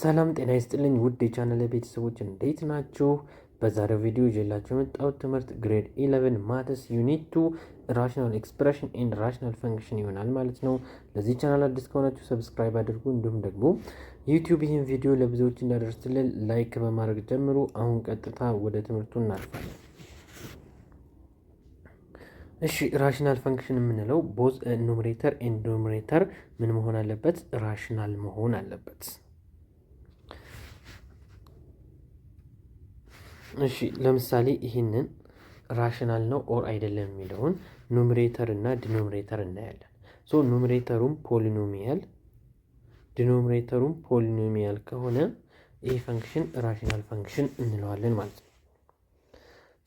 ሰላም ጤና ይስጥልኝ ውድ የቻናል ቤተሰቦች እንዴት ናችሁ? በዛሬው ቪዲዮ ይዤላችሁ የመጣሁት ትምህርት ግሬድ 11 ማትስ ዩኒት 2 ራሽናል ኤክስፕሬሽን ኤንድ ራሽናል ፈንክሽን ይሆናል ማለት ነው። ለዚህ ቻናል አዲስ ከሆናችሁ ሰብስክራይብ አድርጉ። እንዲሁም ደግሞ ዩቲዩብ ይህን ቪዲዮ ለብዙዎች እንዳደርስልን ላይክ በማድረግ ጀምሩ። አሁን ቀጥታ ወደ ትምህርቱ እናልፋለን። እሺ ራሽናል ፈንክሽን የምንለው ቦዝ ኑሜሬተር ኤንድ ዲኖሚኔተር ምን መሆን አለበት? ራሽናል መሆን አለበት። እሺ ለምሳሌ ይህንን ራሽናል ነው ኦር አይደለም የሚለውን ኑሜሬተር እና ዲኖሚኔተር እናያለን። ሶ ኑሜሬተሩም ፖሊኖሚያል ከሆነ ይህ ፈንክሽን ራሽናል ፈንክሽን እንለዋለን ማለት ነው።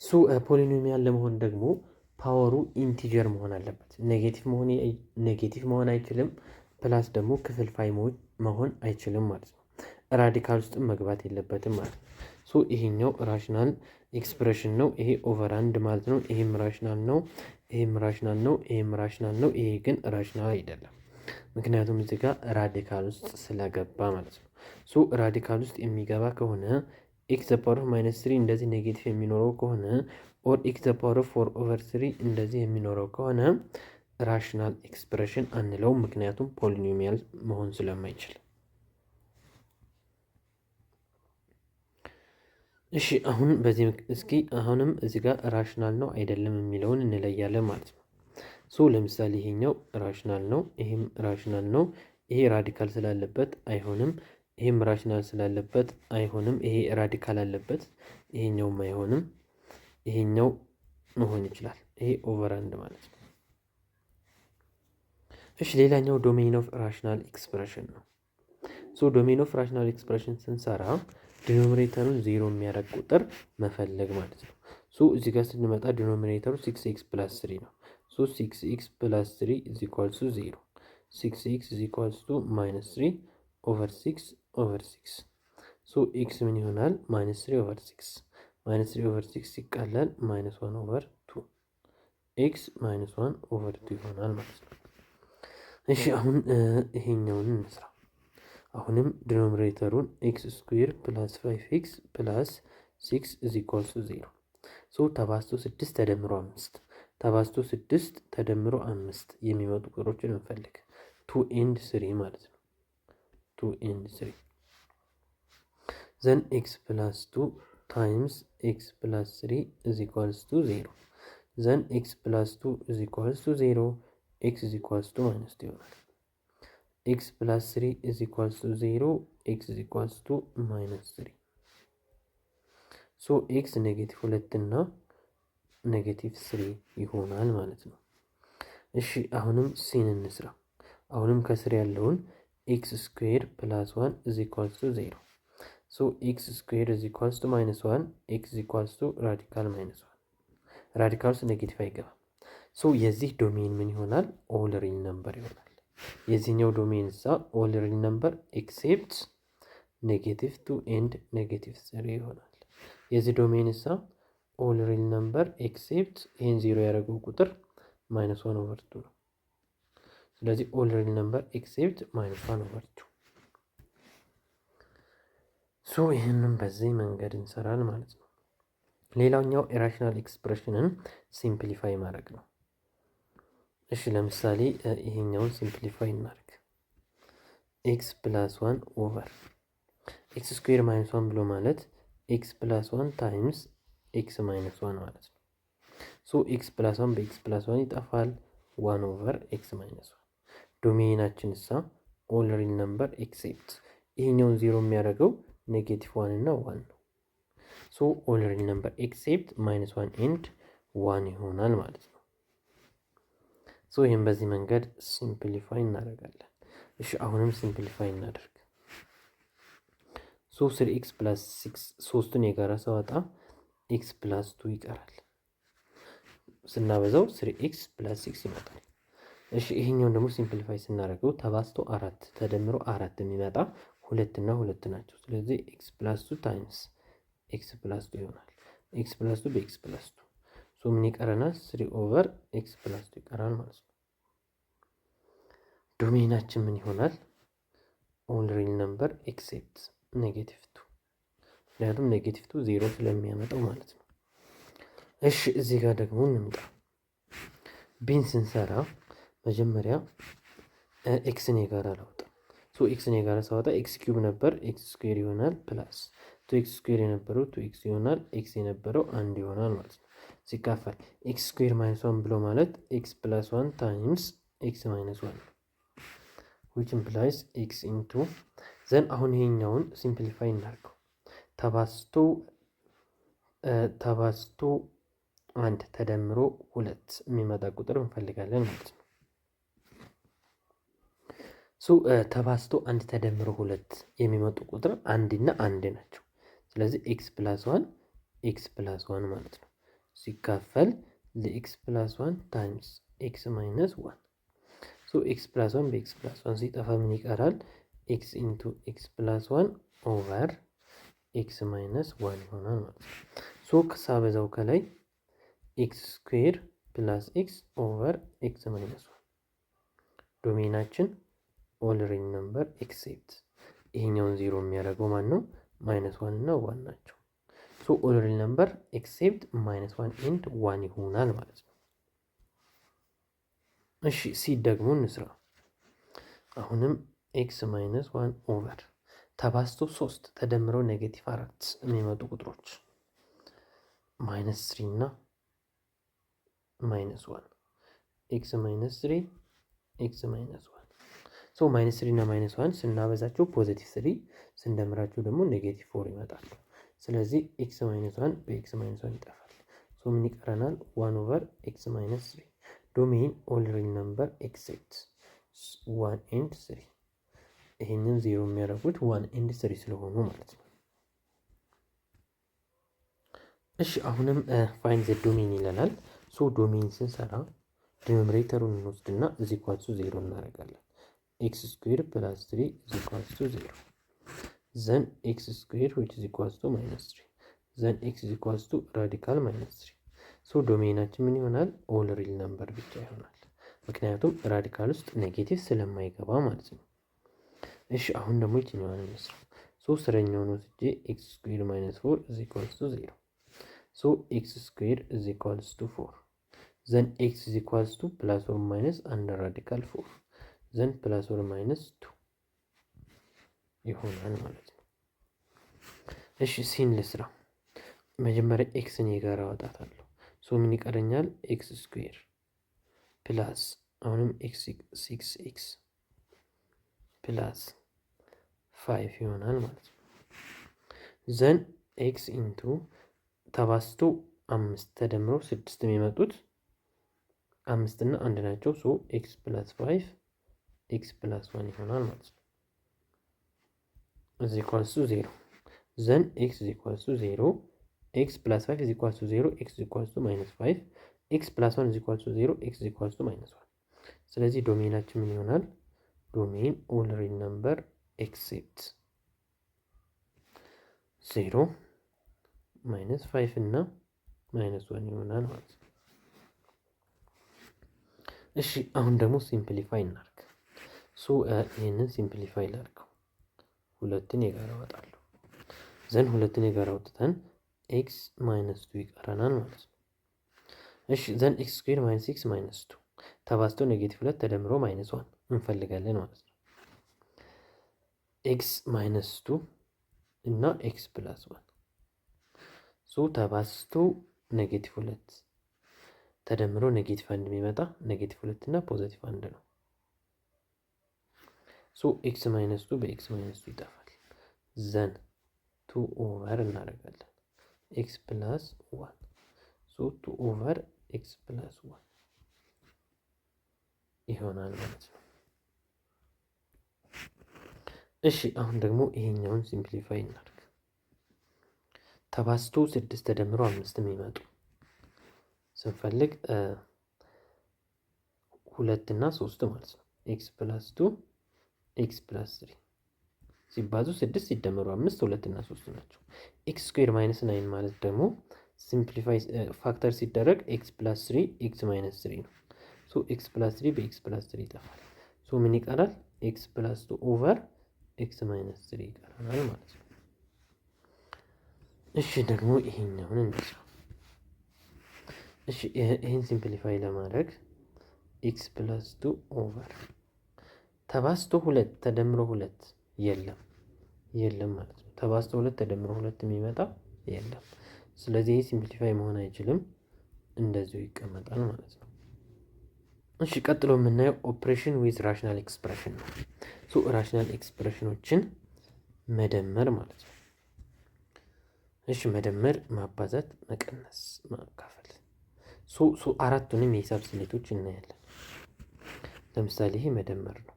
ሶ ፖሊኖሚያል ለመሆን ደግሞ ፓወሩ ኢንቲጀር መሆን አለበት። ኔጌቲቭ መሆን አይችልም። ፕላስ ደግሞ ክፍልፋይ መሆን አይችልም ማለት ነው። ራዲካል ውስጥም መግባት የለበትም ማለት ነው። ሶ ይሄኛው ራሽናል ኤክስፕሬሽን ነው። ይሄ ኦቨር አንድ ማለት ነው። ይሄም ራሽናል ነው፣ ይሄም ራሽናል ነው፣ ይሄም ራሽናል ነው። ይሄ ግን ራሽናል አይደለም፣ ምክንያቱም እዚህ ጋር ራዲካል ውስጥ ስለገባ ማለት ነው። ሶ ራዲካል ውስጥ የሚገባ ከሆነ ኤክስ ዘ ፓወር ኦፍ ማይነስ 3 እንደዚህ ኔጌቲቭ የሚኖረው ከሆነ ኦር ኤክስ ዘ ፓወር ኦፍ 4 ኦቨር 3 እንደዚህ የሚኖረው ከሆነ ራሽናል ኤክስፕሬሽን አንለውም፣ ምክንያቱም ፖሊኖሚያል መሆን ስለማይችል። እሺ አሁንም እዚህ ጋር ራሽናል ነው አይደለም የሚለውን እንለያለን ማለት ነው። ሶ ለምሳሌ ይሄኛው ራሽናል ነው፣ ይሄም ራሽናል ነው። ይሄ ራዲካል ስላለበት አይሆንም፣ ይሄም ራሽናል ስላለበት አይሆንም። ይሄ ራዲካል አለበት፣ ይሄኛውም አይሆንም። ይሄኛው መሆን ይችላል። ይሄ ኦቨር አንድ ማለት ነው። እሺ ሌላኛው ዶሜን ኦፍ ራሽናል ኤክስፕሬሽን ነው። ሶ ዶሜን ኦፍ ራሽናል ኤክስፕሬሽን ስንሰራ ዲኖሚኔተሩን 0 የሚያደርግ ቁጥር መፈለግ ማለት ነው። ሶ እዚህ ጋር ስንመጣ ዲኖሚኔተሩ 6x + 3 ነው። ሶ 6x + 3 = 0። 6x = -3 ኦቨር 6 ኦቨር 6። ሶ x ምን ይሆናል? -3 ኦቨር 6 -3 ኦቨር 6 ሲቃለል -1 ኦቨር 2 x -1 ኦቨር 2 ይሆናል ማለት ነው። እሺ አሁን ይሄኛውን እንስራ። አሁንም ዲኖሚኔተሩን x² + 5x + 6 = 0። ሶ ተባዝቶ 6 ተደምሮ 5 ተባዝቶ 6 ተደምሮ 5 የሚመጡ ቁጥሮችን እንፈልግ። 2 and 3 ማለት ነው። 2 and 3 ዘን x + 2 ታይምስ x + 3 = 0። ዘን x + 2 = 0 x = -2 ይሆናል። x + 3 = 0 x = -3። ሶ x -2 እና -3 ይሆናል ማለት ነው። እሺ አሁንም ሲን እንስራ። አሁንም ከስር ያለውን x² + 1 = 0። ሶ x² -1 x ራዲካል -1 ራዲካል ውስጥ ኔጌቲቭ አይገባም። ሶ የዚህ ዶሜን ምን ይሆናል? ኦል ሪል ነምበር ይሆናል። የዚህኛው ዶሜን ኦል ሪል ነምበር ኤክሴፕት -2 and -3 ይሆናል። የዚህ ዶሜን ኦል ሪል ነምበር ኤክሴፕት ይህን 0 ያደረገው ቁጥር -1 ኦቨር 2 ነው። ስለዚህ ኦል ሪል ነምበር ኤክሴፕት -1 ኦቨር 2። ሶ ይህንን በዚህ መንገድ እንሰራል ማለት ነው። ሌላኛው ኢራሽናል ኤክስፕሬሽንን ሲምፕሊፋይ ማድረግ ነው። እሺ ለምሳሌ ይሄኛውን ሲምፕሊፋይ እናድርግ። x + 1 ኦቨር x² -1 ብሎ ማለት x + 1 ታይምስ x - 1 ማለት ነው። ሶ x + 1 በx + 1 ይጠፋል። 1 ኦቨር x - 1 ዶሜናችን ኦል ሪል ነምበር ኤክሴፕት ይሄኛውን 0 የሚያደርገው -1 እና 1 ነው። ሶ ኦል ሪል ነምበር ኤክሴፕት -1 and 1 ይሆናል ማለት ነው። ሶ ይህም በዚህ መንገድ ሲምፕሊፋይ እናደርጋለን። እሺ አሁንም ሲምፕሊፋይ እናደርግ። ሶ 3x + 6 3ቱን የጋራ ሳወጣ x + 2 ይቀራል። ስናበዛው 3x + 6 ይመጣል። እሺ ይሄኛውን ደግሞ ሲምፕሊፋይ ስናደርገው ተባዝቶ 4 ተደምሮ 4 የሚመጣ 2 እና 2 ናቸው። ስለዚህ x + 2 ታይምስ ኤክስ ፕላስ ቱ ይሆናል። ኤክስ ፕላስ ቱ በኤክስ ፕላስ ቱ ሶ ምን ይቀረናል? 3 ኦቨር ኤክስ ፕላስ ቱ ይቀራል ማለት ነው። ዶሜናችን ምን ይሆናል? ኦል ሪል ነምበር ኤክሴፕት ኔጌቲቭ ቱ፣ ምክንያቱም ኔጌቲቭ ቱ 0 ስለሚያመጣው ማለት ነው። እሺ እዚህ ጋር ደግሞ እንምጣ። ቢን ስንሰራ መጀመሪያ ኤክስ ኔ ጋር አላውጣ። ሶ ኤክስ ኔ ጋር ሳወጣ ኤክስ ኪዩብ ነበር፣ ኤክስ ስኩዌር ይሆናል ፕላስ ቱ ኤክስ ስኩዌር የነበረው ቱ ኤክስ ይሆናል፣ ኤክስ የነበረው አንድ ይሆናል ማለት ነው። ሲካፈል ኤክስ ስኩዌር ማይነስ ዋን ብሎ ማለት ኤክስ ፕላስ ዋን ታይምስ ኤክስ ማይነስ ዋን which implies x into ዘን አሁን ይሄኛውን ሲምፕሊፋይ እናድርገው። ተባዝቶ አንድ ተደምሮ ሁለት የሚመጣ ቁጥር እንፈልጋለን ማለት ነው። ሶ ተባዝቶ አንድ ተደምሮ ሁለት የሚመጡ ቁጥር አንድ እና አንድ ናቸው። ስለዚህ ኤክስ ፕላስ ዋን ማለት ነው ሲካፈል ለኤክስ ፕላስ ዋን ታይምስ ኤክስ ማይነስ ዋን። ሶ ኤክስ ፕላስ ዋን በኤክስ ፕላስ ዋን ሲጠፋ ምን ይቀራል? ኤክስ ኢንቱ ኤክስ ፕላስ ዋን ኦቨር ኤክስ ማይነስ ዋን ይሆናል ማለት ነው። ሶ ሳበዛው ከላይ ኤክስ ስኩዌር ፕላስ ኤክስ ኦቨር ኤክስ ማይነስ ዋን። ዶሜናችን ኦል ሪል ነምበር ኤክሴፕት ይሄኛውን ዜሮ የሚያደርገው ማን ነው? ማይነስ ዋን እና ዋን ናቸው። ሶ ኦል ሪል ነምበር ኤክሴፕት ማይነስ ዋን ኤንድ ዋን ይሆናል ማለት ነው። እሺ ሲ ደግሞ እንስራ። አሁንም ኤክስ ማይነስ ዋን ኦቨር ተባዝቶ 3 ተደምረው ኔጌቲቭ 4 የሚመጡ ቁጥሮች ማይነስ 3 እና ማይነስ 1 ኤክስ ማይነስ 3 ኤክስ ማይነስ 1። ሶ ማይነስ 3 እና ማይነስ 1 ስናበዛቸው ፖዚቲቭ 3 ስንደምራቸው ደግሞ ኔጌቲቭ 4 ይመጣሉ። ስለዚህ ኤክስ ማይነስ 1 በኤክስ ማይነስ 1 ይጠፋል። ሶ ምን ይቀረናል? 1 ኦቨር ኤክስ ማይነስ 3 ዶሜን ኦል ሪል ነምበር ኤክሴፕት 1 ኤንድ 3። ይሄንን ዜሮ የሚያደርጉት 1 ኤንድ 3 ስለሆኑ ማለት ነው። እሺ አሁንም ፋይንድ ዘ ዶሜን ይለናል። ሶ ዶሜን ስንሰራ ዲኖሚኔተሩን እንወስድና እዚ ኳልሱ 0 እናደርጋለን። ኤክስ ስኩዌር ፕላስ 3 እዚ ኳልሱ 0 ዘን ኤክስ ስኩዌር ዊች እዚ ኳልሱ ማይነስ 3 ዘን ኤክስ እዚ ኳልሱ ራዲካል ማይነስ 3። ሶ ዶሜናችን ምን ይሆናል? ኦል ሪል ነምበር ብቻ ይሆናል፣ ምክንያቱም ራዲካል ውስጥ ኔጌቲቭ ስለማይገባ ማለት ነው። እሺ አሁን ደግሞ ይችኛዋን እንስራ። ሶ ስረኛውን ወስጄ ኤክስ ስኩዌር ማይነስ 4 እዚ ኢኳልስ ቱ 0 ሶ ኤክስ ስኩዌር እዚ ኢኳልስ ቱ 4 ዘን ኤክስ እዚ ኢኳልስ ቱ ፕላስ ኦር ማይነስ አንደር ራዲካል 4 ዘን ፕላስ ኦር ማይነስ 2 ይሆናል ማለት ነው። እሺ ሲን ልስራ። መጀመሪያ ኤክስ ኔ ጋር አወጣታለሁ። ሶ ምን ይቀረኛል? ኤክስ ስኩዌር ፕላስ አሁንም ኤክስ 6 ኤክስ ፕላስ 5 ይሆናል ማለት ነው። ዘን ኤክስ ኢንቱ ተባዝቶ 5 ተደምረው 6 የሚመጡት 5 እና 1 ናቸው። ሶ ኤክስ ፕላስ 5 ኤክስ ፕላስ 1 ይሆናል ማለት ነው። እዚ ኢኳልስ ቱ 0 ዘን ኤክስ እዚ ኢኳልስ ቱ 0 ኤክስ ፕላስ 5 እዚ ኢኳልስ ቱ 0 ኤክስ እዚ ኢኳልስ ቱ ማይነስ 5 ኤክስ ፕላስ 1 እዚ ኢኳልስ ቱ 0 ኤክስ እዚ ኢኳልስ ቱ ማይነስ 1። ስለዚህ ዶሜናችን ምን ይሆናል? ዶሜን ኦል ሪል ነምበር ኤክሴፕት 0 ማይነስ 5 እና ማይነስ 1 ይሆናል ማለት ነው። እሺ አሁን ደግሞ ሲምፕሊፋይ እናድርግ። ሶ ይህንን ሲምፕሊፋይ ላድርገው። ሁለትን የጋራ አወጣለሁ። ዘን ሁለትን የጋራ አውጥተን ኤክስ ማይነስ 2 ይቀረናል ማለት ነው። እሺ ዘን ኤክስ ስኩዌር ማይነስ 6 ማይነስ 2 ተባዝቶ ኔጌቲቭ 2 ተደምሮ ማይነስ 1 እንፈልጋለን ማለት ነው። ኤክስ ማይነስ 2 እና ኤክስ ፕላስ 1 ሶ ተባዝቶ ኔጌቲቭ 2 ተደምሮ ኔጌቲቭ 1 የሚመጣ ኔጌቲቭ 2 እና ፖዚቲቭ 1 ነው። ሶ ኤክስ ማይነስ 2 በኤክስ ማይነስ 2 ይጠፋል። ዘን 2 ኦቨር እናደርጋለን ኤክስ ፕላስ 1 ሶ 2 ኦቨር ኤክስ ፕላስ 1 ይሆናል ማለት ነው። እሺ አሁን ደግሞ ይሄኛውን ሲምፕሊፋይ እናድርግ። ተባዝቶ 6 ተደምሮ 5 የሚመጡ ስንፈልግ 2 እና 3 ማለት ነው። ኤክስ ፕላስ 2 ኤክስ ፕላስ 3 ሲባዙ 6 ሲደመሩ 5 2 እና 3 ናቸው። ኤክስ ስኩዌር ማይነስ 9 ማለት ደግሞ ሲምፕሊፋይ ፋክተር ሲደረግ ኤክስ ፕላስ 3 ኤክስ ማይነስ 3 ነው። ሶ ኤክስ ፕላስ 3 በኤክስ ፕላስ 3 ይጠፋል። ሶ ምን ይቀራል? ኤክስ ፕላስ 2 ኦቨር ኤክስ ማይነስ 3 ይቀራል ማለት ነው። እሺ ደግሞ ይሄኛውን እንስራ። እሺ ይሄን ሲምፕሊፋይ ለማድረግ ኤክስ ፕላስ 2 ኦቨር ተባዝቶ 2 ተደምሮ 2 የለም ማለት ነው። ተባዝቶ 2 ተደምሮ 2 የሚመጣ የለም። ስለዚህ ይሄ ሲምፕሊፋይ መሆን አይችልም፣ እንደዚሁ ይቀመጣል ማለት ነው። እሺ ቀጥሎ የምናየው ኦፕሬሽን ዊዝ ራሽናል ኤክስፕሬሽን ነው። ሶ ራሽናል ኤክስፕሬሽኖችን መደመር ማለት ነው። እሺ መደመር፣ ማባዛት፣ መቀነስ፣ ማካፈል። ሶ አራቱንም የሂሳብ ስሌቶች እናያለን። ለምሳሌ ይሄ መደመር ነው።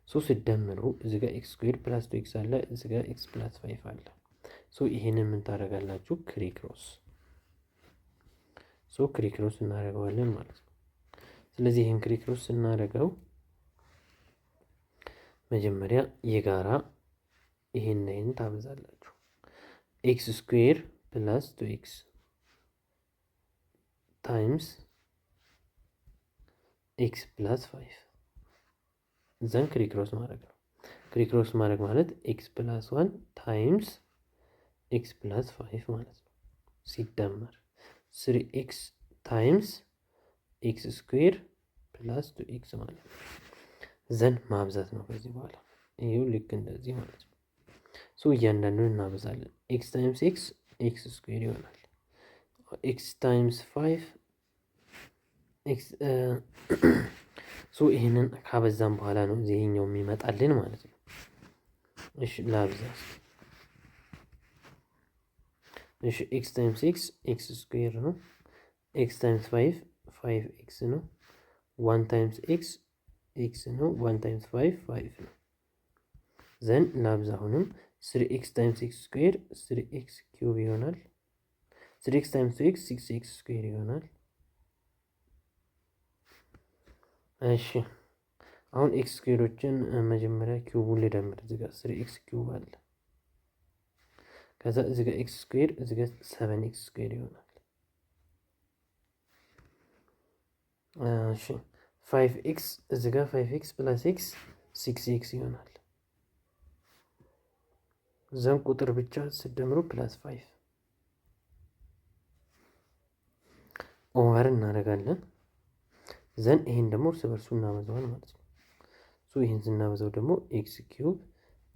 ሶ ሲደምሩ እዚህ ጋር ኤክስ ስኩዌር ፕላስ 2 ኤክስ አለ፣ እዚህ ጋር ኤክስ ፕላስ 5 አለ። ሶ ይሄንን ምን ታደርጋላችሁ? ክሪክሮስ እናደርገዋለን ማለት ነው። ስለዚህ ይህን ክሪክሮስ ስናደርገው መጀመሪያ የጋራ ይሄን ታበዛላችሁ። ኤክስ ስኩዌር ፕላስ 2 ኤክስ ታይምስ ኤክስ ፕላስ 5 ዘን ክሪክሮስ ማድረግ ነው። ክሪክሮስ ማድረግ ማለት ኤክስ ፕላስ 1 ታይምስ ኤክስ ፕላስ 5 ማለት ነው። ሲደመር 3 ኤክስ ታይምስ ኤክስ ስኩዌር ፕላስ 2 ኤክስ ማለት ነው። ዘን ማብዛት ነው ከዚህ በኋላ ይሄው ልክ እንደዚህ ማለት ነው። ሶ እያንዳንዱን እናበዛለን። ኤክስ ታይምስ ኤክስ ኤክስ ስኩዌር ይሆናል። ኤክስ ታይምስ 5 ኤክስ ሶ ይሄንን ካበዛን በኋላ ነው ይሄኛው የሚመጣልን ማለት ነው። እሺ ላብዛ። እሺ ኤክስ ታይምስ ኤክስ ኤክስ ስኩዌር ነው። ኤክስ ታይምስ 5 5 ኤክስ ነው። 1 ታይምስ ኤክስ ኤክስ ነው። 1 ታይምስ 5 5 ነው። ዘን ላብዛ አሁንም 3 ኤክስ ታይምስ ኤክስ ስኩዌር 3 ኤክስ ኪዩብ ይሆናል። 3 ኤክስ ታይምስ 2 ኤክስ 6 ኤክስ ስኩዌር ይሆናል። እሺ አሁን ኤክስ ስኩዌሮችን መጀመሪያ ኪዩቡን ልደምር። እዚህ ጋር 3 ኤክስ ኪዩብ አለ። ከዛ እዚህ ጋር ኤክስ ስኩዌር እዚህ ጋር 7 ኤክስ ስኩዌር ይሆናል። እሺ 5 ኤክስ እዚህ ጋር 5 ኤክስ ፕላስ ኤክስ 6 ኤክስ ይሆናል። ዘን ቁጥር ብቻ ስደምሩ ፕላስ 5 ኦቨር እናደርጋለን። ዘን ይሄን ደግሞ እርስ በርሱ እናበዛዋል ማለት ነው። ሶ ይሄን ስናበዛው ደግሞ ኤክስ ኪዩብ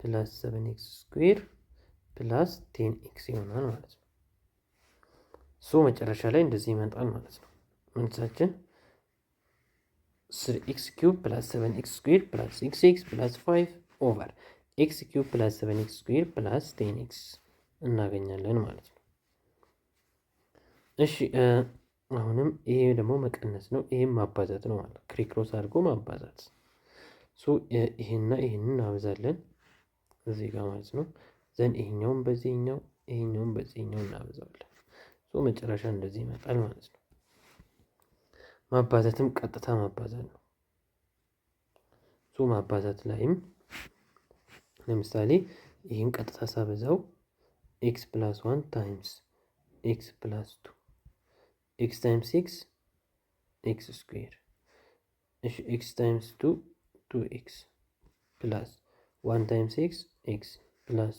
ፕላስ 7 ኤክስ ስኩዌር ፕላስ 10 ኤክስ ይሆናል ማለት ነው። ሶ መጨረሻ ላይ እንደዚህ ይመጣል ማለት ነው። መልሳችን 3 ኤክስ ኪዩብ ፕላስ 7 ኤክስ ስኩዌር ፕላስ 6 ኤክስ ፕላስ 5 ኦቨር ኤክስ ኪዩብ ፕላስ 7 ኤክስ ስኩዌር ፕላስ 10 ኤክስ እናገኛለን ማለት ነው። እሺ አሁንም ይሄ ደግሞ መቀነስ ነው፣ ይሄም ማባዛት ነው ማለት ክሪክሮስ አድርጎ ማባዛት። ሶ ይሄና ይሄንን እናበዛለን እዚህ ጋር ማለት ነው። ዘን ይሄኛውን በዚህኛው ይሄኛውን በዚህኛው እናበዛዋለን። ሶ መጨረሻ እንደዚህ ይመጣል ማለት ነው። ማባዛትም ቀጥታ ማባዛት ነው። ሶ ማባዛት ላይም ለምሳሌ ይህን ቀጥታ ሳበዛው ኤክስ ፕላስ 1 ታይምስ ኤክስ ፕላስ 2 ኤክስ ታይምስ ኤክስ ኤክስ ስኩዌር። እሺ ኤክስ ታይምስ 2 2 ኤክስ ፕላስ 1 ታይምስ ኤክስ ኤክስ ፕላስ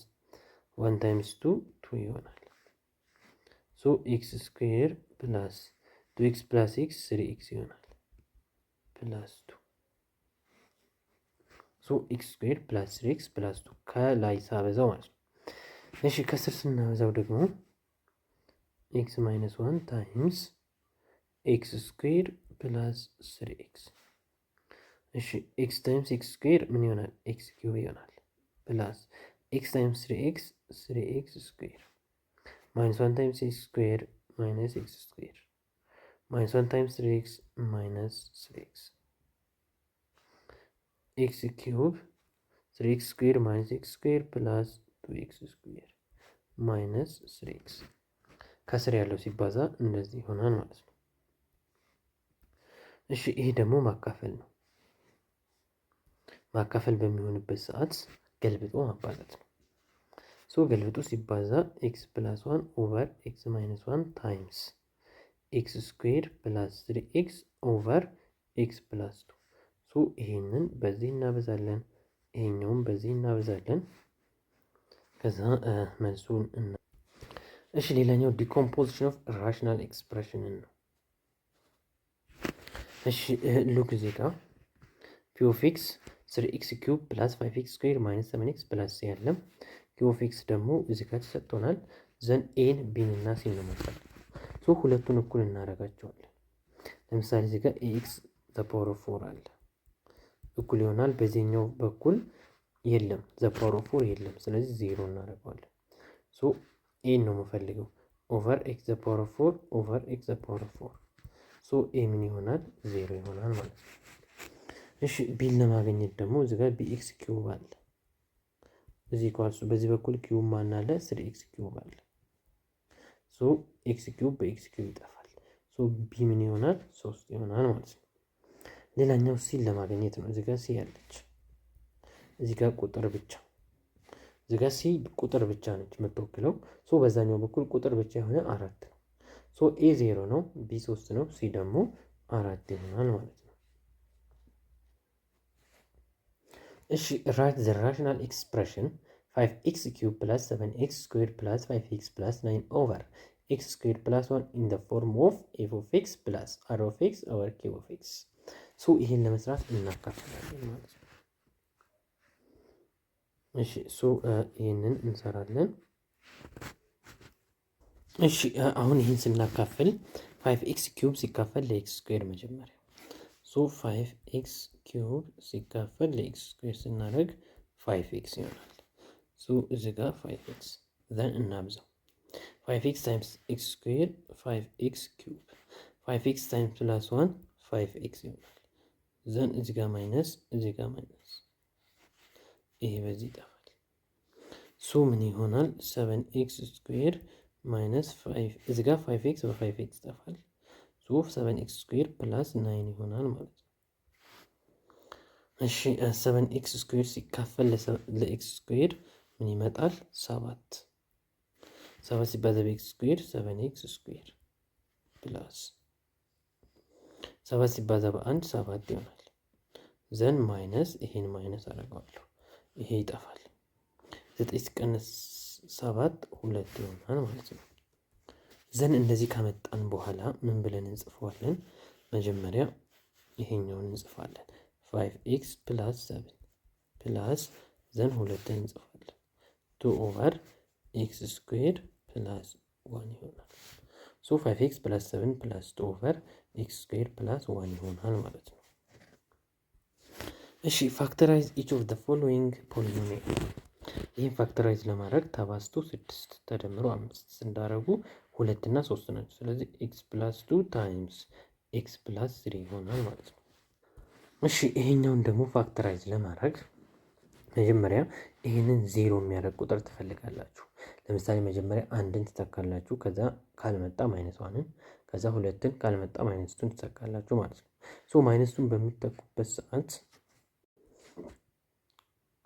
1 ታይምስ 2 2 ይሆናል። ሶ ኤክስ ስኩዌር ፕላስ 2 ኤክስ ፕላስ ኤክስ 3 ኤክስ ይሆናል ፕላስ 2። ሶ ኤክስ ስኩዌር ፕላስ 3 ኤክስ ፕላስ 2 ከላይ ሳበዛው ማለት ነው። እሺ ከስር ስናበዛው ደግሞ ኤክስ ማይነስ 1 ታይምስ ኤክስ ስኩዌር ፕላስ 3 ኤክስ። እሺ ኤክስ ታይምስ ኤክስ ስኩዌር ምን ይሆናል? ኤክስ ኪዩብ ይሆናል ፕላስ ኤክስ ታይምስ 3 ኤክስ 3 ኤክስ ስኩዌር ማይነስ 1 ታይምስ ኤክስ ስኩዌር ማይነስ ኤክስ ስኩዌር ማይነስ 1 ታይምስ 3 ኤክስ ማይነስ 3 ኤክስ ኤክስ ኪዩብ 3 ኤክስ ስኩዌር ማይነስ ኤክስ ስኩዌር ፕላስ 2 ኤክስ ስኩዌር ማይነስ 3 ኤክስ ከስር ያለው ሲባዛ እንደዚህ ይሆናል ማለት ነው። እሺ ይሄ ደግሞ ማካፈል ነው። ማካፈል በሚሆንበት ሰዓት ገልብጦ ማባዛት ነው። ሶ ገልብጦ ሲባዛ ኤክስ ፕላስ 1 ኦቨር ኤክስ ማይነስ 1 ታይምስ ኤክስ ስኩዌር ፕላስ 3 ኤክስ ኦቨር ኤክስ ፕላስ 2። ሶ ይሄንን በዚህ እናበዛለን፣ ይሄኛውን በዚህ እናበዛለን። ከዛ መልሱን እሺ ሌላኛው ዲኮምፖዚሽን ኦፍ ራሽናል ኤክስፕሬሽንን ነው። እሺ ሉክ እዚህ ጋር ፒ ኦፍ ኤክስ 3x ኪዩብ ፕላስ 5x ስኩዌር ማይነስ 7x ፕላስ ሲ ያለም ኪ ኦፍ ኤክስ ደግሞ እዚህ ጋር ተሰጥቶናል። ዘን ኤን ቢን እና ሲን ነው መጣል። ሶ ሁለቱን እኩል እናደርጋቸዋለን። ለምሳሌ እዚህ ጋር ኤክስ ዘ ፓወር ኦፍ 4 አለ እኩል ይሆናል። በዚህኛው በኩል የለም ዘ ፓወር ኦፍ 4 የለም፣ ስለዚህ ዜሮ እናደርገዋለን። ሶ ኤን ነው የምፈልገው ኦቨር ኤክስ ዘ ፓወር ኦፍ 4 ኦቨር ኤክስ ዘ ፓወር ኦፍ 4። ሶ ኤ ምን ይሆናል? ዜሮ ይሆናል ማለት ነው። እሺ ቢን ለማግኘት ደግሞ እዚህ ጋር ቢኤክስ ኪዩብ አለ እዚህ ኳልሱ በዚህ በኩል ኪዩብ ማን አለ? 3x ኪዩብ አለ። ሶ ኤክስ ኪዩብ በኤክስ ኪዩብ ይጠፋል። ሶ ቢ ምን ይሆናል? 3 ይሆናል ማለት ነው። ሌላኛው ሲን ለማግኘት ነው። እዚህ ጋር ሲ ያለች እዚህ ጋር ቁጥር ብቻ እዚህ ጋር ሲ ቁጥር ብቻ ነች የምትወክለው። ሶ በዛኛው በኩል ቁጥር ብቻ የሆነ 4 ነው። ሶ ኤ 0 ነው፣ ቢ 3 ነው፣ ሲ ደግሞ 4 ይሆናል ማለት ነው። እሺ ራይት ዘ ራሽናል ኤክስፕሬሽን 5x ኪዩብ ፕላስ 7x ስኩዌር ፕላስ 5x ፕላስ 9 ኦቨር x ስኩዌር ፕላስ 1 ኢን ዘ ፎርም ኦፍ f ኦፍ x ፕላስ r ኦፍ x ኦቨር q ኦፍ x። ሶ ይሄን ለመስራት እናካፍላለን ማለት ነው። እሺ ሶ ይሄንን እንሰራለን። እሺ አሁን ይሄን ስናካፍል 5x ኪዩብ ሲካፈል ለx ስኩዌር መጀመሪያ ሶ 5x ኪዩብ ሲካፈል ለኤክስ ስኩዌር ስናደርግ 5x ይሆናል። ሶ እዚህ ጋር 5x ዘን እናብዛው 5x ታይምስ ኤክስ ስኩዌር 5x ኪዩብ 5x ታይምስ ፕላስ 1 5x ይሆናል። ዘን እዚህ ጋር ማይነስ እዚህ ጋር ማይነስ ይሄ በዚህ ይጠፋል። ሶ ምን ይሆናል? 7x ስኩዌር ማይነስ 5 እዚህ ጋር 5x በ5x ይጠፋል። ሶ 7x ስኩዌር ፕላስ 9 ይሆናል ማለት ነው። እሺ 7x ስኩዌር ሲካፈል ለኤክስ ስኩዌር ምን ይመጣል? 7 ሲባዛ በኤክስ ስኩዌር 7x ስኩዌር ፕላስ 7 ሲባዛ በ1 7 ይሆናል። ዘን ማይነስ ይሄን ማይነስ አደርገዋለሁ፣ ይሄ ይጠፋል። 9 ሲቀነስ 7 2 ይሆናል ማለት ነው። ዘን እንደዚህ ከመጣን በኋላ ምን ብለን እንጽፈዋለን? መጀመሪያ ይሄኛውን እንጽፋለን 5x ፕላስ 7 ፕላስ ዘን ሁለትን እንጽፋለን 2 ኦቨር ኤክስ ስኩዌር ፕላስ 1 ይሆናል። ሶ 5x ፕላስ 7 ፕላስ 2 ኦቨር ኤክስ ስኩዌር ፕላስ 1 ይሆናል ማለት ነው። እሺ ፋክተራይዝ ኢች ኦፍ ዘ ፎሎዊንግ ፖሊኖሚያል። ይህን ፋክተራይዝ ለማድረግ ተባዝቶ 6 ተደምሮ 5 እንዳደረጉ 2 እና 3 ናቸው። ስለዚህ ኤክስ ፕላስ 2 ታይምስ ኤክስ ፕላስ 3 ይሆናል ማለት ነው። እሺ ይሄኛውን ደግሞ ፋክተራይዝ ለማድረግ መጀመሪያ ይሄንን ዜሮ የሚያደርግ ቁጥር ትፈልጋላችሁ። ለምሳሌ መጀመሪያ አንድን ትተካላችሁ፣ ከዛ ካልመጣ ማይነስ ዋንን፣ ከዛ ሁለትን ካልመጣ ማይነስ ቱን ትተካላችሁ ማለት ነው። ሶ ማይነስ ቱን በሚተኩበት ሰዓት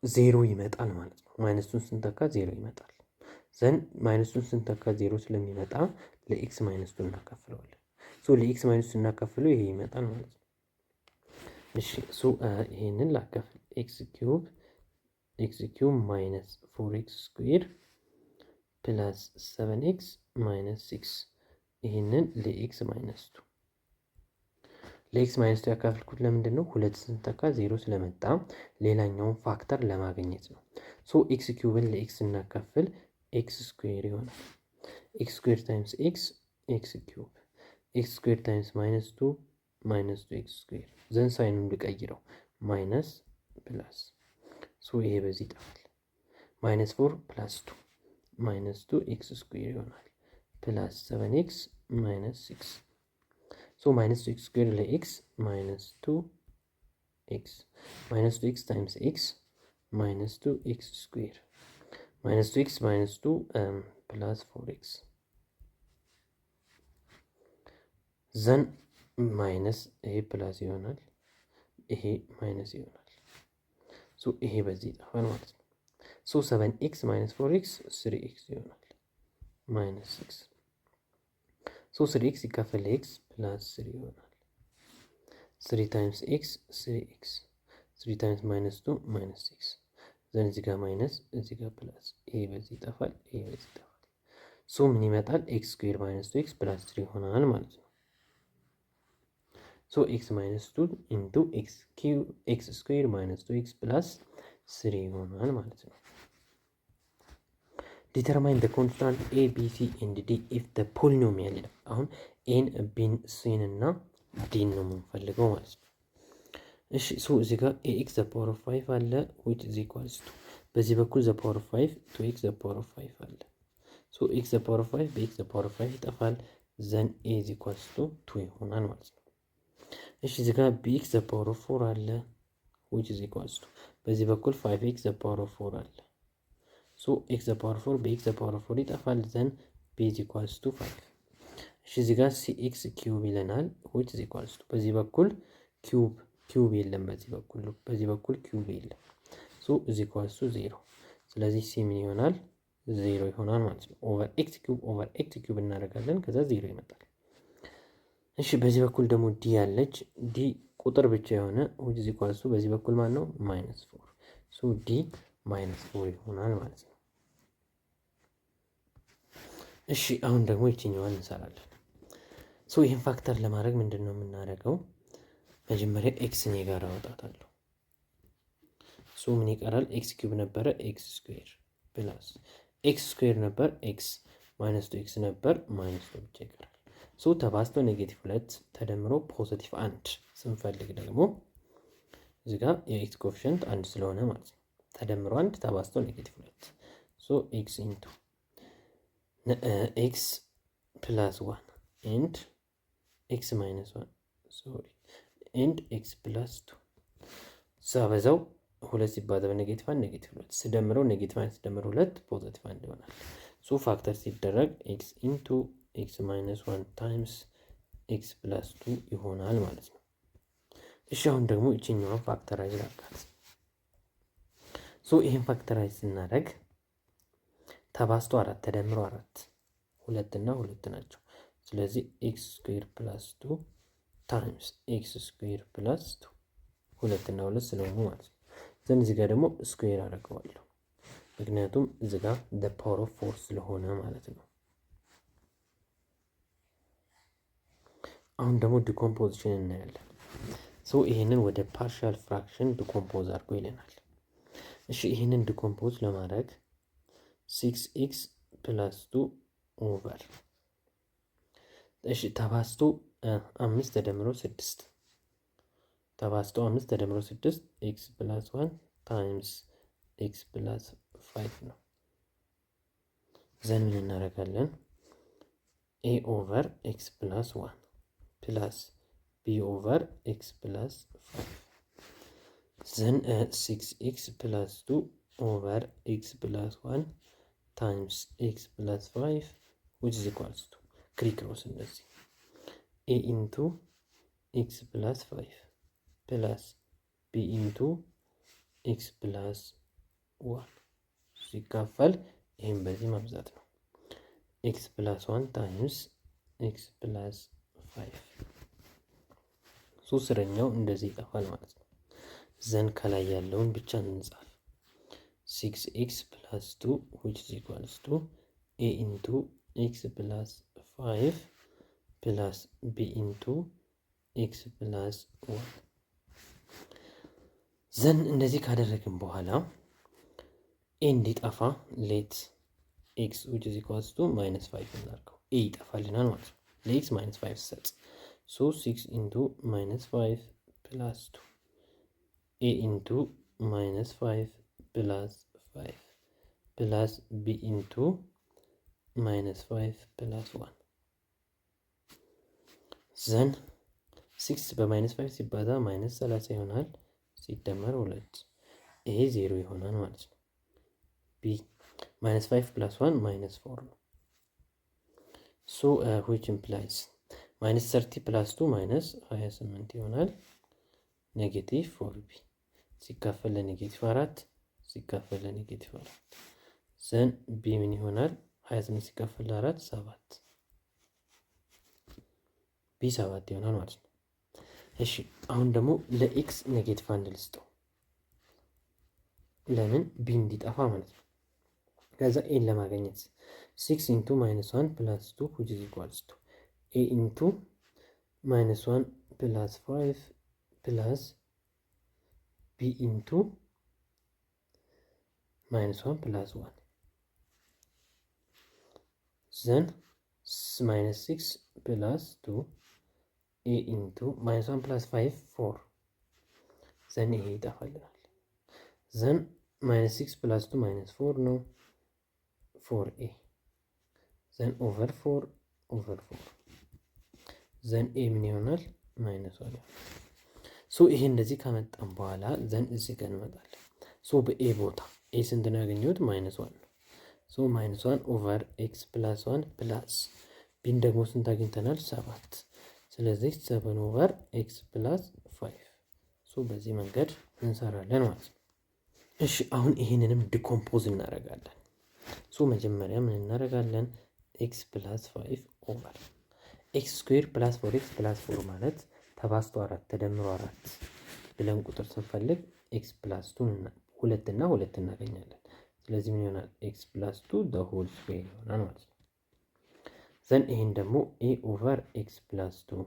ዜሮ ይመጣል ማለት ነው። ማይነስ ቱን ስንተካ ዜሮ ይመጣል። ዘን ማይነስ ቱን ስንተካ ዜሮ ስለሚመጣ ለኤክስ ማይነስ ቱን እናካፍለዋለን። ሶ ለኤክስ ማይነስ ቱን እናካፍለው ይሄ ይመጣል ማለት ነው። እሺ ሶ ይሄንን ላካፍል ኤክስ ኪዩብ ማይነስ 4x ስኩዌር ፕላስ 7x ማይነስ 6 ይሄንን ለኤክስ ማይነስ 2 ለኤክስ ማይነስ 2 ያካፍልኩት ለምንድን ነው? ሁለት ስንተካ ዜሮ ስለመጣ ሌላኛውን ፋክተር ለማግኘት ነው። ሶ ኤክስ ኪዩብን ለኤክስ እናካፍል ኤክስ ስኩዌር ይሆናል። ኤክስ ስኩዌር ታይምስ ኤክስ ኪዩብ ኤክስ ስኩዌር ታይምስ ማይነስ 2 ማይነስ 2 ኤክስ ስኩዌር ዘን ሳይኑን ልቀይረው ማይነስ ፕላስ ሶ ይሄ በዚህ ይጠፋል። ማይነስ 4 ፕላስ 2 ማይነስ 2 ኤክስ ስኩዌር ይሆናል ፕላስ 7x ማይነስ 6 ሶ ማይነስ 2 ኤክስ ስኩዌር ለኤክስ ማይነስ 2 ኤክስ ማይነስ 2 ኤክስ ታይምስ ኤክስ ማይነስ 2 ኤክስ ስኩዌር ማይነስ 2 ኤክስ ማይነስ 2 ፕላስ 4x ዘን ማይነስ ይሄ ፕላስ ይሆናል፣ ይሄ ማይነስ ይሆናል። ሶ ይሄ በዚህ ይጠፋል ማለት ነው። ሶ 7x ማይነስ 4x 3x ይሆናል ማይነስ 6 ሶ 3x ሲካፈል ለx ፕላስ 3 ይሆናል 3 ታይምስ x 3x 3 ታይምስ ማይነስ 2 ማይነስ 6 ዘን እዚህ ጋር ማይነስ እዚህ ጋር ፕላስ ይሄ በዚህ ይጠፋል ይሄ በዚህ ይጠፋል ሶ ምን ይመጣል x ስኩዌር ማይነስ 2x ፕላስ 3 ይሆናል ማለት ነው ሶ x ማይነስ 2 ኢንቱ x ስኩዌር ማይነስ 2x ፕላስ 3 ይሆናል ማለት ነው ዲተርማይን the constant a b c and d if the polynomial ይላል አሁን ኤን ቢን ሲን እና ዲን ነው የምንፈልገው ማለት ነው እሺ ሶ እዚህ ጋር ax the power of 5 አለ which is equals to በዚህ በኩል the power of 5 2x the power of 5 አለ ሶ x the power of 5 በx the power of 5 ይጠፋል then a is equals to 2 ይሆናል ማለት ነው እሺ እዚህ ጋር bx the power of 4 አለ which is equals to በዚህ በኩል 5x the power of 4 አለ ሶ x the power of 4 በx the power of 4 ይጠፋል then b is equals to 5 እሺ እዚህ ጋር cx cube ይለናል which is equals to በዚህ በኩል ኪዩብ የለም በዚህ በኩል ኪዩብ የለም ሶ is equals to 0 ስለዚህ c ምን ይሆናል 0 ይሆናል ማለት ነው ኦቨር x ኪዩብ እናደርጋለን ከዛ 0 ይመጣል እሺ በዚህ በኩል ደግሞ ዲ ያለች ዲ ቁጥር ብቻ የሆነ which is equals to በዚህ በኩል ማን ነው -4 ሶ ዲ -4 ይሆናል ማለት ነው እሺ አሁን ደግሞ ይችኛዋን እንሰራለን ሶ ይሄን ፋክተር ለማድረግ ምንድነው የምናደርገው መጀመሪያ x ን ጋር አወጣታለሁ ሶ ምን ይቀራል x ኪዩብ ነበረ x ስኩዌር ፕላስ x ስኩዌር ነበር x -2x ነበር -2 ብቻ ይቀራል ሶ ተባዝቶ -2 ተደምሮ ፖዚቲቭ 1 ስንፈልግ ደግሞ እዚህ ጋር የx ኮኤፊሺየንት 1 ስለሆነ ማለት ነው ተደምሮ 1 ተባዝቶ -2 ሶ x into x plus 1 and x minus 1 sorry and x plus 2 ሳበዛው 2 ሲባዛ በኔጌቲቭ 1 ኔጌቲቭ 2 ስደምረው ኔጌቲቭ 1 ስደምረው 2 ፖዚቲቭ 1 ይሆናል ሶ ፋክተር ሲደረግ x into x minus 1 times x plus 2 ይሆናል ማለት ነው እሺ አሁን ደግሞ እቺኛው ፋክተራይዝ አድርጋት ሶ ይሄን ፋክተራይዝ ስናደርግ ተባዝቶ 4 ተደምሮ 4 2 እና 2 ናቸው ስለዚህ x ስኩዌር + 2 times x ስኩዌር + 2 2 እና 2 ስለሆኑ ማለት ነው ዘን እዚህ ጋር ደግሞ ስኩዌር አደርገዋለሁ ምክንያቱም እዚህ ጋር the power of 4 ስለሆነ ማለት ነው አሁን ደግሞ ዲኮምፖዚሽን እናያለን ሶ ይሄንን ወደ ፓርሻል ፍራክሽን ዲኮምፖዝ አድርጎ ይለናል እሺ ይሄንን ዲኮምፖዝ ለማድረግ 6x + 2 ኦቨር እሺ ተባዝቶ 5 ተደምሮ 6 ተባዝቶ 5 ተደምሮ 6 x + 1 times x + 5 ነው ዘን ምን እናደርጋለን a over x + 1 plus b over x plus 5 then 6x plus 2 over x plus 1 times x plus 5 which is equals to ክሪክሮስ እንደዚህ a into x plus 5 plus b into x plus 1 ሲካፈል ይሄን በዚህ ማብዛት ነው x plus 1 times x plus 5 ሶስተኛው እንደዚህ ይጠፋል ማለት ነው ዘን ከላይ ያለውን ብቻ እንጻፍ 6x plus 2 which is equals to a into x plus 5 plus b into x plus 1 ዘን እንደዚህ ካደረግን በኋላ a እንዲጠፋ ሌት x which is equals to -5 እናድርገው a ይጠፋልናል ማለት ነው ለx -5 ሰጥ so 6 into -5 plus 2 a into -5 plus 5 plus b into -5 plus 1 ዘን 6 በ-5 ሲባዛ -30 ይሆናል ሲደመር 2 ይሄ 0 ይሆናል ማለት ነው b -5 plus 1 -4 ነው so which implies -30 plus 2 -28 ይሆናል -4b ሲካፈል ለኔጌቲቭ 4 ሲካፈል ለኔጌቲቭ 4 ዘን ቢ ምን ይሆናል? 28 ሲካፈል ለ4 7 ቢ 7 ይሆናል ማለት ነው። እሺ አሁን ደግሞ ለኤክስ ኔጌቲቭ 1 ልስጠው። ለምን ቢ እንዲጠፋ ማለት ነው። ከዛ ኤን ለማግኘት 6 ኢንቱ ማይነስ 1 ፕላስ 2 which is equals to a ኢንቱ ማይነስ 1 ፕላስ 5 ፕላስ ቢ ኢንቱ ማይነስ 1 ፕላስ 1 ዘን ማይነስ 6 ፕላስ 2 a ኢንቱ ማይነስ 1 ፕላስ 5 4 ዘን ይሄ ይጠፋልናል። ዘን ማይነስ 6 ፕላስ 2 ማይነስ 4 ነው 4a ዘን ኦቨር 4 ኦቨር 4 ዘን ኤ ምን ይሆናል? ማይነስ 1 ይሆናል። ሶ ይሄ እንደዚህ ከመጣን በኋላ ዘን እዚህ ጋር እንመጣለን። ሶ በኤ ቦታ ኤ ስንት ነው ያገኘሁት? ማይነስ 1 ነው። ሶ ማይነስ 1 ኦቨር ኤክስ ፕላስ 1 ፕላስ ቢን ደግሞ ስንት አግኝተናል? 7 ስለዚህ 7 ኦቨር ኤክስ ፕላስ 5 ሶ በዚህ መንገድ እንሰራለን ማለት ነው። እሺ አሁን ይሄንንም ዲኮምፖዝ እናደርጋለን። ሶ መጀመሪያ ምን እናደርጋለን? ኤክስ ፕላስ 5 ኦቨር ኤክስ ስኩዌር ፕላስ 4 ኤክስ ፕላስ 4 ማለት ተባዝቶ 4 ተደምሮ 4 ብለን ቁጥር ስንፈልግ ኤክስ ፕላስ 2 እና 2 እናገኛለን። ስለዚህ ምን ይሆናል? ኤክስ ፕላስ 2 ዘ ሆል ስኩዌር ይሆናል ማለት ነው። ዘን ይሄን ደግሞ ኤ ኦቨር ኤክስ ፕላስ 2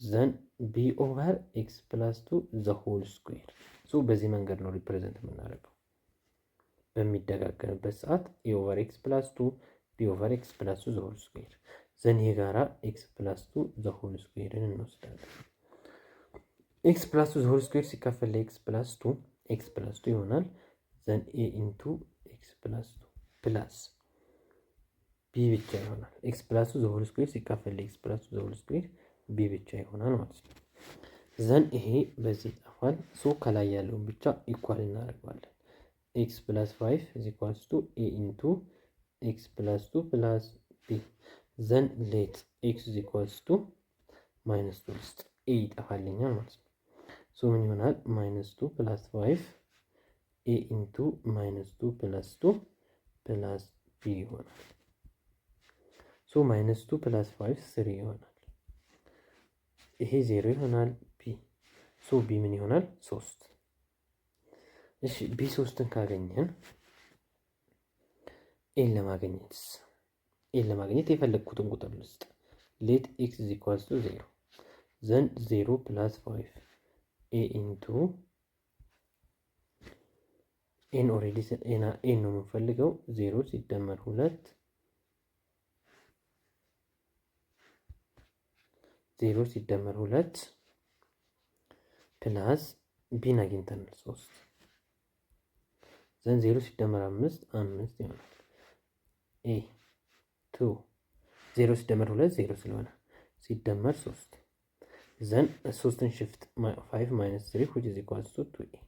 ዘን ቢ ኦቨር ኤክስ ፕላስ 2 ዘ ሆል ስኩዌር ሶ በዚህ መንገድ ነው ሪፕሬዘንት የምናደርገው። በሚደጋገምበት ሰዓት ኤ ኦቨር ኤክስ ፕላስ 2 ቢ ኦቨር ኤክስ ፕላስ 2 ዘ ሆል ስኩዌር ዘን የጋራ ኤክስ ፕላስ 2 ዘ ሆል ስኩዌርን እንወስዳለን። ኤክስ ፕላስ 2 ዘ ሆል ስኩዌር ሲካፈል ለኤክስ ፕላስ 2 ኤክስ ፕላስ 2 ይሆናል። ዘን ኤ ኢንቱ ኤክስ ፕላስ 2 ፕላስ ቢ ብቻ ይሆናል። ኤክስ ፕላስ 2 ዘ ሆል ስኩዌር ሲካፈል ለኤክስ ፕላስ 2 ዘ ሆል ስኩዌር ቢ ብቻ ይሆናል ማለት ነው። ዘን ይሄ በዚህ ይጠፋል። ሶ ከላይ ያለውን ብቻ ኢኳል እናደርገዋለን። ኤክስ ፕላስ 5 ኢዝ ኢኳልስ ቱ ኤ ኢንቱ ኤክስ ፕላስ 2 ፕላስ ቢ ዘን ሌት ኤክስ ኢዝ ኢኳልስ ቱ ማይነስ 2 ውስጥ ኤ ይጠፋልኛል ማለት ነው። ሶ ምን ይሆናል? ማይነስ 2 ፕላስ 5 ኤ ኢንቱ ማይነስ 2 ፕላስ 2 ፕላስ ቢ ይሆናል። ሶ ማይነስ 2 ፕላስ 5 3 ይሆናል። ይሄ 0 ይሆናል። ቢ ሶ ቢ ምን ይሆናል? 3 እሺ ቢ 3ን ካገኘን ኤን ለማግኘት የፈለግኩትን ቁጥር ልስጥ። ሌት ኤክስ ኢዝ ኢኳልስ ቱ 0 ዘን 0 ፕላስ 5 ኤ ኢንቱ ኤን ኦልሬዲ ኤን ነው የምንፈልገው 0 ሲደመር 2 0 ሲደመር 2 ፕላስ ቢን አግኝተናል 3 ዘን 0 ሲደመር 5 5 ይሆናል። ኤ 2 0 ሲደመር 2 0 ስለሆነ ሲደመር 3 ዘን 3ን ሽፍት 5 ማይነስ 3 which is equals to 2a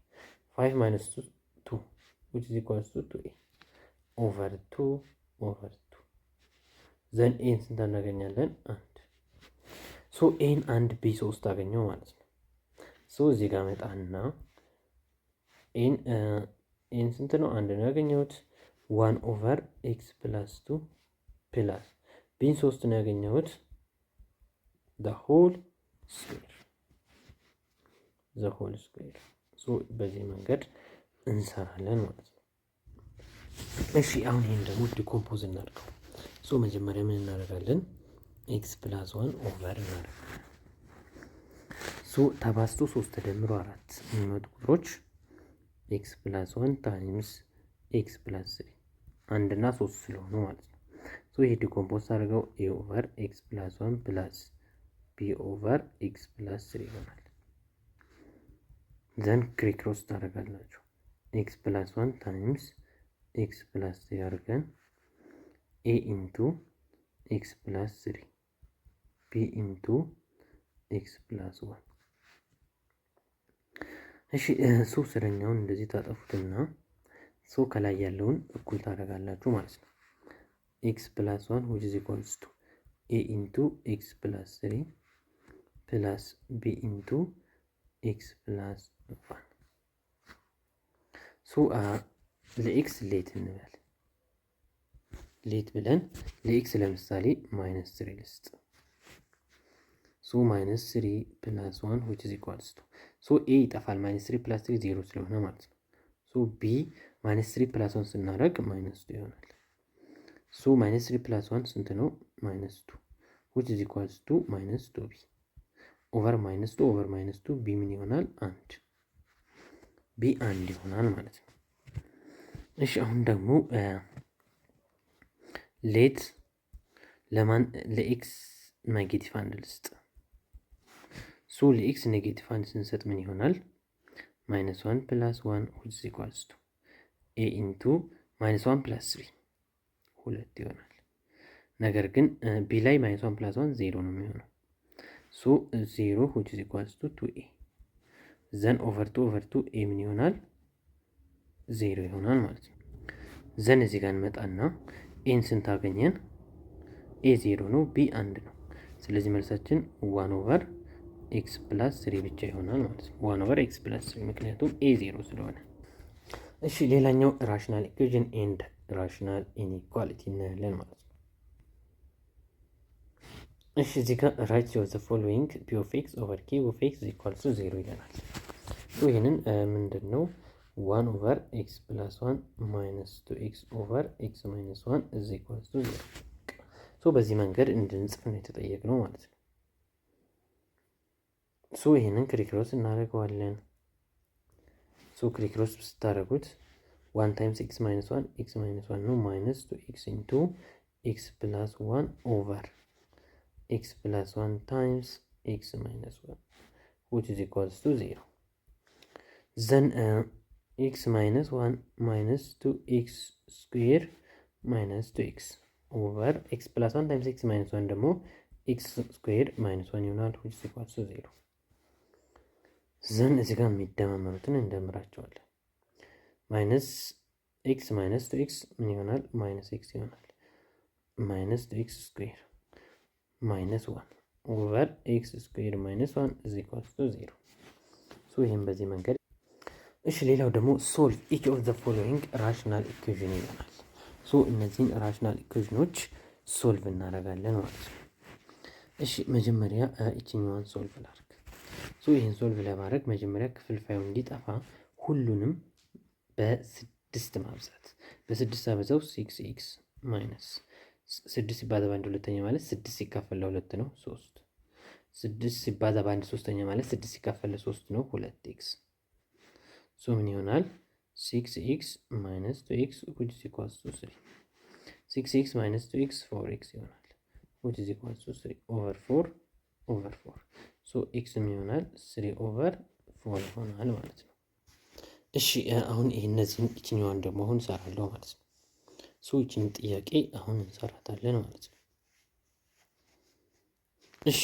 5 minus 2 which is equals to 2a over 2 over 2 ዘን ኤን ስንት እናገኛለን? 1 ሶ ኤን 1 ቢ 3 አገኘው ማለት ነው። ሶ እዚህ ጋር መጣና ኤን ስንት ነው? 1 ነው ያገኘሁት 1 ኦቨር ኤክስ ፕላስ 2 ፕላስ ቢን 3 ነው ያገኘሁት the whole square ሶ በዚህ መንገድ እንሰራለን ማለት ነው። እሺ አሁን ይሄን ደግሞ ዲኮምፖዝ እናድርገው። ሶ መጀመሪያ ምን እናደርጋለን? ኤክስ ፕላስ 1 ኦቨር እናደርጋለን። ሶ ተባዝቶ 3 ተደምሮ 4 የሚመጡ ቁጥሮች ኤክስ ፕላስ 1 ታይምስ ኤክስ ፕላስ 3 1 እና 3 ስለሆኑ ማለት ነው። ሶ ይሄ ዲኮምፖዝ አድርገው ኤ ኦቨር ኤክስ ፕላስ 1 ፕላስ ቢ ኦቨር ኤክስ ፕላስ 3 ይሆናል። ዘን ክሪክሮስ ታደርጋላችሁ። ኤክስ ፕላስ 1 ታይምስ ኤክስ ፕላስ 3 አድርገን ኤ ኢንቱ ኤክስ ፕላስ 3 ቢ ኢንቱ ኤክስ ፕላስ 1 እሺ ሶ ስረኛውን እንደዚህ ታጠፉትና ሶ ከላይ ያለውን እኩል ታደርጋላችሁ ማለት ነው። ኤክስ ፕላስ 1 which is equals to a into x plus 3 plus b into x plus 1 ሶ ለኤክስ ሌት እንበል። ሌት ብለን ለኤክስ ለምሳሌ -3 ልስጥ። ሶ -3 + 1 which is equals to ሶ ኤ ይጠፋል። -3 + 3 0 ስለሆነ ማለት ነው። ሶ ቢ -3 + 1 ስናደርግ -2 ይሆናል። ሶ -3 + 1 ስንት ነው? -2 which is equals to -2b ኦቨር -2 ኦቨር -2 ቢ ምን ይሆናል? 1 ቢ 1 ይሆናል ማለት ነው። እሺ አሁን ደግሞ ሌት ለኤክስ -1 ልስጥ። ሶ ለኤክስ -1 ስንሰጥ ምን ይሆናል? -1 + 1 which is equals to a into -1 + 3 2 ይሆናል። ነገር ግን ቢ ላይ -1 + 1 0 ነው የሚሆነው። ሶ 0 which is equals to 2a ዘን ኦቨር 2 a ምን ይሆናል? 0 ይሆናል ማለት ነው። ዘን እዚህ ጋር እንመጣና ኤን ስንት አገኘን? ኤ 0 ነው፣ ቢ 1 ነው። ስለዚህ መልሳችን 1/x + 3 ብቻ ይሆናል ማለት ነው። 1/x + 3 ምክንያቱም ኤ 0 ስለሆነ። እሺ ሌላኛው ራሽናል ኢኩዌሽን ኤንድ ራሽናል ኢንኢኳሊቲ እናያለን ማለት ነው። እሺ እዚህ ጋር ራይት ኦፍ ዘ ፎሎዊንግ p of x over q of x is equal to 0 ይለናል። ይህንን ምንድን ነው 1/x + 1 - 2x over x - 1 is equal to 0 በዚህ መንገድ እንድንጽፍ ነው የተጠየቅነው ማለት ነው። ይህንን ክሪክሮስ እናደርገዋለን። ክሪክሮስ ስታደርጉት 1 times x - 1 x - 1 ነው -2x into x + 1 over x + 1 times x - 1 which is equals to 0 then x - 1 - 2x square - 2x over x + 1 times x - 1 ደግሞ x square - 1 ይሆናል which is equals to 0 ዘን እዚህ ጋር የሚደማመሩትን እንደምራቸዋለን። -x - 2x ምን ይሆናል? -x ይሆናል። -2x square -1 ኦቨር x square - 1 is equals to 0 ይህም በዚህ መንገድ። እሺ ሌላው ደግሞ ሶልቭ ኢች ኦፍ ዘ ፎሎዊንግ ራሽናል ኢኩዌሽን ይሆናል። እነዚህን ራሽናል ኢኩዌሽኖች ሶልቭ እናደርጋለን ማለት ነው። እሺ መጀመሪያ ይችኛዋን ሶልቭ ላድርግ። ይህን ሶልቭ ለማድረግ መጀመሪያ ክፍልፋዩ እንዲጠፋ ሁሉንም በ6 ማብዛት። በ6 አበዛው 6x ማይነስ 6 ሲባዛ በ1 ሁለተኛ ማለት 6 ሲካፈል ለ2 ነው 3። 6 ሲባዛ በ1 ሶስተኛ ማለት 6 ሲካፈል ለ3 ነው 2x። ምን ይሆናል? 6x minus 2x which is equals to 3 6x minus 2x 4x ይሆናል which is equals to 3 over 4 over 4 x ይሆናል 3 over 4 ይሆናል ማለት ነው። እሺ አሁን እነዚህን ይችኛዋን ደግሞ አሁን እሰራለሁ ማለት ነው። ይችን ጥያቄ አሁን እንሰራታለን ማለት ነው። እሺ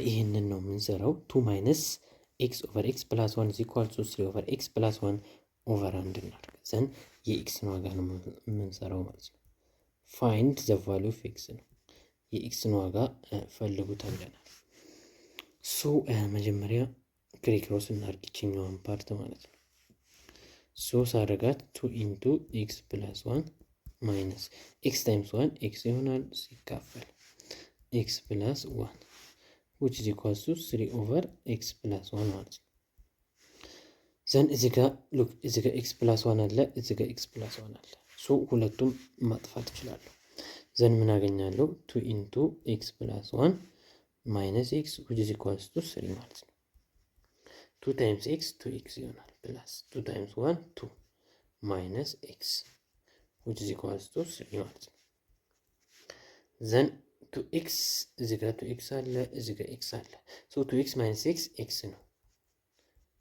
ይሄንን ነው የምንሰራው 2 minus x over x plus 1 is equal to 3 over x plus 1 over 1 እናድርግ ዘንድ የኤክስን ዋጋ ነው የምንሰራው ማለት ነው። ፋይንድ ዘ ቫሉ ኦፍ ኤክስ ነው የኤክስን ዋጋ ፈልጉት ብለናል። መጀመሪያ ክሪክሮስ እናድርግ ይችኛዋን ፓርት ማለት ነው። ሳደርጋት 2 into x plus 1 minus x times 1 x ይሆናል ሲካፈል x plus 1 which is equals to 3 over x plus 1 ማለት ነው። ዘን እዚህ ጋር x plus 1 አለ፣ እዚህ ጋር x plus 1 አለ። ሁለቱም ማጥፋት እችላለሁ። ዘን ምን አገኛለሁ? 2 into x plus 1 minus x which is equals to 3 ማለት ነው። 2 times x 2x ይሆናል plus 2 times 1 2 minus x which is equals to 3 ማለት ነው። ዘን 2x እዚህ ጋር 2x አለ፣ እዚህ ጋር x አለ። 2x minus x x ነው።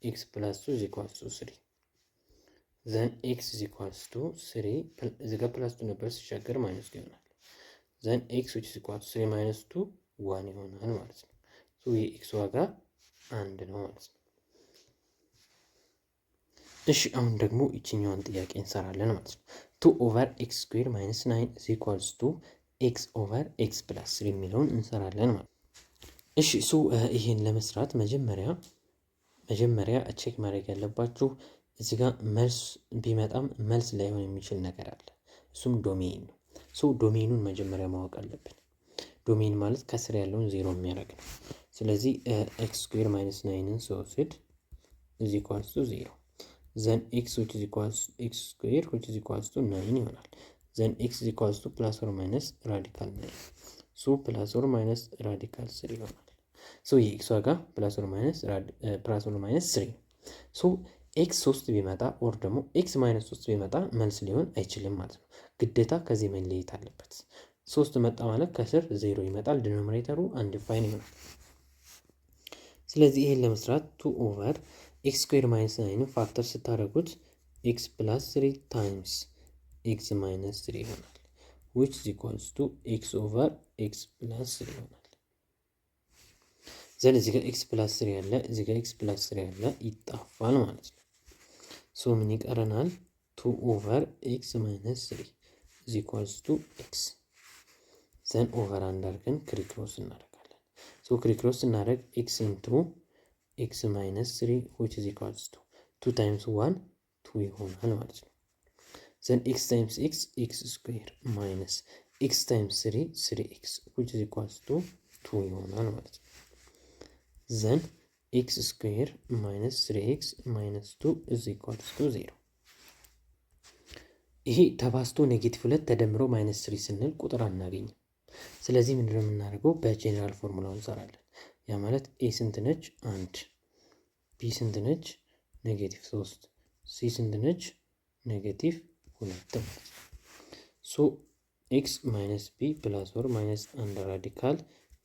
x plus 2 is equals to 3 then x is equals to 3 እዚህ ጋር plus 2 ነበር ሲሻገር minus 2 ይሆናል። then x which is equals to 3 minus 2 1 ይሆናል ማለት ነው። የx ዋጋ 1 ነው ማለት ነው። እሺ አሁን ደግሞ ይችኛዋን ጥያቄ እንሰራለን ማለት ነው። 2 over x square minus 9 is equals to x over x plus 3 የሚለውን እንሰራለን ማለት ነው። እሺ ይሄን ለመስራት መጀመሪያ ቼክ ማድረግ ያለባችሁ እዚህ ጋር መልስ ቢመጣም መልስ ላይሆን የሚችል ነገር አለ። እሱም ዶሜን ነው። ሶ ዶሜኑን መጀመሪያ ማወቅ አለብን። ዶሜን ማለት ከስር ያለውን ዜሮ የሚያደርግ ነው። ስለዚህ ኤክስ ስኩዌር ማይነስ ናይንን ስወስድ ኢዝ ኢኳልስ ቱ ዜሮ ዘን ኤክስ ዊች ኢዝ ኢኳልስ ኤክስ ስኩዌር ዊች ኢዝ ኢኳልስ ቱ ናይን ይሆናል። ዘን ኤክስ ኢዝ ኢኳልስ ቱ ፕላስ ኦር ማይነስ ራዲካል ናይን ሶ ፕላስ ኦር ማይነስ ራዲካል ስሪ ይሆናል። ሶ የኤክስ ዋጋ ፕላስ ኦር ማይነስ ስሪ ነው። ሶ ኤክስ 3 ቢመጣ ኦር ደግሞ ኤክስ ማይነስ 3 ቢመጣ መልስ ሊሆን አይችልም ማለት ነው። ግዴታ ከዚህ መለየት አለበት። 3 መጣ ማለት ከስር ዜሮ ይመጣል። ዲኖሚኔተሩ አንዲፋይን ይሆናል። ስለዚህ ይሄን ለመስራት 2 ኦቨር ኤክስ ስኩዌር ማይነስ 9 ፋክተር ስታደርጉት ኤክስ ፕላስ 3 ታይምስ ኤክስ ማይነስ 3 ይሆናል which is equals to ኤክስ ኦቨር ኤክስ ፕላስ 3 ይሆናል። ዘን እዚህ ጋር ኤክስ ፕላስ 3 ያለ እዚህ ጋር ኤክስ ፕላስ 3 ያለ ይጣፋል ማለት ነው። ሶ ምን ይቀረናል? 2 ኦቨር ኤክስ ማይነስ 3 is equals to ኤክስ ዘን ኦቨር አንድ አድርገን ክሪክሮስ እናደርጋለን። ሶ ክሪክሮስ እናደርግ ኤክስ ኢንቱ ኤክስ ማይነስ 3 which is equals to 2 ታይምስ 1 2 ይሆናል ማለት ነው። ዘን ኤክስ ታይምስ ኤክስ ኤክስ ስኩዌር ማይነስ ኤክስ ታይምስ 3 3ኤክስ which is equals to 2 ይሆናል ማለት ነው። ዘን ኤክስ ስኩዌር ማይነስ 3ኤክስ ማይነስ 2 is equals to 0። ይሄ ተባዝቶ ኔጌቲቭ 2 ተደምሮ ማይነስ 3 ስንል ቁጥር አናገኝም። ስለዚህ ምንድነው የምናደርገው? በጄኔራል ፎርሙላው እንሰራለን። ያ ማለት ኤ ስንት ነች? 1 ቢ ስንት ነች? ኔጌቲቭ 3 ሲ ስንት ነች? ኔጌቲቭ 2 ማለት ነው። ሶ ኤክስ ማይነስ ቢ ፕላስ ኦር ማይነስ አንድ ራዲካል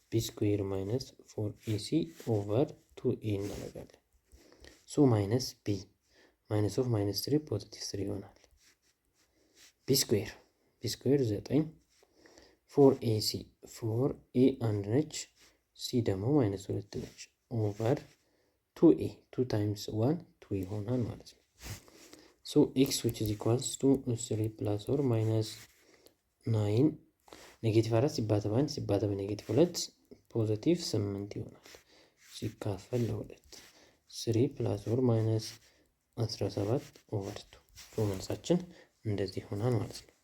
ቢ ስኩዌር ማይነስ 4ኤሲ ኦቨር 2ኤ እናደርጋለን። ሶ ማይነስ ቢ ማይነስ ኦፍ ማይነስ 3 ፖዚቲቭ 3 ይሆናል። ቢ ስኩዌር 9 4ኤሲ 4ኤ አንድ ነች ሲ ደግሞ ማይነስ 2 ነች ኦቨር 2ኤ 2 ታይምስ 1 2 ይሆናል ማለት ነው። ሶ ኤክስ which is equals to 3 ፕላስ ኦር ማይነስ 9 ኔጌቲቭ 4 ሲባዛ በ1 ሲባዛ በኔጌቲቭ 2 ፖዚቲቭ 8 ይሆናል ሲካፈል ለ2 3 ፕላስ ኦር ማይነስ 17 ኦቨር 2 መልሳችን እንደዚህ ይሆናል ማለት ነው።